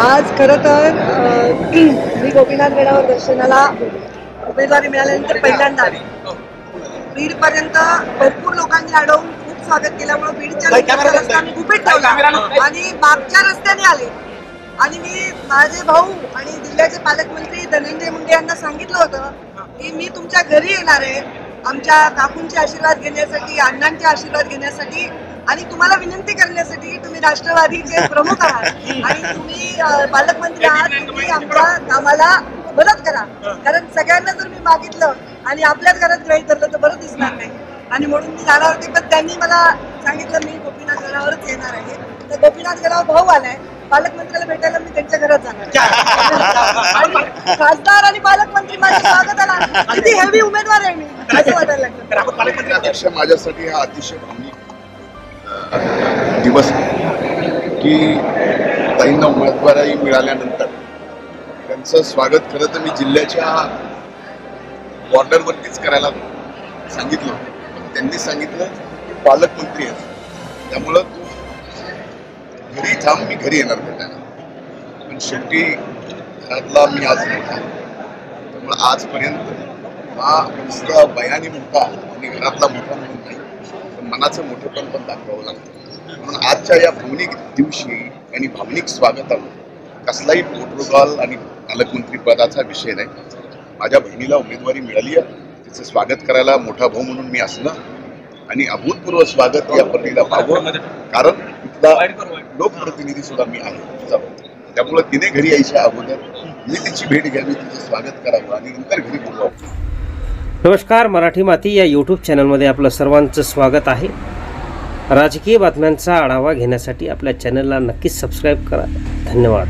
आज खरं तर मी गोपीनाथ गडावर दर्शनाला उमेदवारी मिळाल्यानंतर पहिल्यांदा आले. बीडपर्यंत भरपूर लोकांनी अडवून खूप स्वागत केल्यामुळे बीडच्या रस्ता मी गुपित ठेवला आणि मागच्या रस्त्याने आले. आणि मी माझे भाऊ आणि जिल्ह्याचे पालकमंत्री धनंजय मुंडे यांना सांगितलं होतं की मी तुमच्या घरी येणार आहे, आमच्या काकूंचे आशीर्वाद घेण्यासाठी, अण्णांचे आशीर्वाद घेण्यासाठी आणि तुम्हाला विनंती करण्यासाठी की तुम्ही राष्ट्रवादीचे प्रमुख आहात आणि तुम्ही पालकमंत्री आहात, तुम्ही आमच्या कामाला मदत करा. कारण सगळ्यांना जर मी मागितलं आणि आपल्याच घरात ग्रही धरलं तर बरं दिसणार नाही आणि म्हणून मी जाणार होते. पण त्यांनी मला सांगितलं मी गोपीनाथ गडावरच येणार आहे. तर गोपीनाथ गडावर भाऊ आलाय, पालकमंत्र्याला भेटायला मी त्यांच्या घरात जाणार. खासदार आणि पालकमंत्री माझ्या स्वागताला किती हेवी उमेदवार आहे मी असं वाटायला लागलं. माझ्यासाठी हा अतिशय भावनिक दिवस की ताईंना उमेदवारी मिळाल्यानंतर त्यांचं स्वागत खरं तर मी जिल्ह्याच्या बॉर्डरवरतीच करायला सांगितलं होतं. पण त्यांनी सांगितलं की पालकमंत्री आहे त्यामुळं तू घरी थांब, मी घरी येणार भेटायला. पण शेवटी घरातला मी आज मोठा, त्यामुळे आजपर्यंत हा नुसता बयानी मोठा आणि घरातला मोठा म्हणून नाही, पण मनाचं मोठेपण पण दाखवावं लागतं. म्हणून आजच्या या भावनिक दिवशी आणि भावनिक स्वागताला कसलाही प्रोटोकॉल आणि पालकमंत्री पदाचा विषय नाही. माझ्या बहिणीला उमेदवारी मिळाली आहे, तिचं स्वागत करायला मोठा भाऊ म्हणून मी असलं आणि अभूतपूर्व स्वागत या पत्नीला पाहावं, कारण तिथला लोकप्रतिनिधी सुद्धा मी आहे. त्यामुळे तिने घरी यायच्या अगोदर मी तिची भेट घ्यावी, तिचं स्वागत करावं आणि नंतर घरी बोलवावं. नमस्कार, मराठी माती या यूट्यूब चॅनलमध्ये आपलं सर्वांचं स्वागत आहे. राजकीय बातम्यांचा आढावा घेण्यासाठी आपल्या चॅनलला नक्कीच सबस्क्राईब करा. धन्यवाद.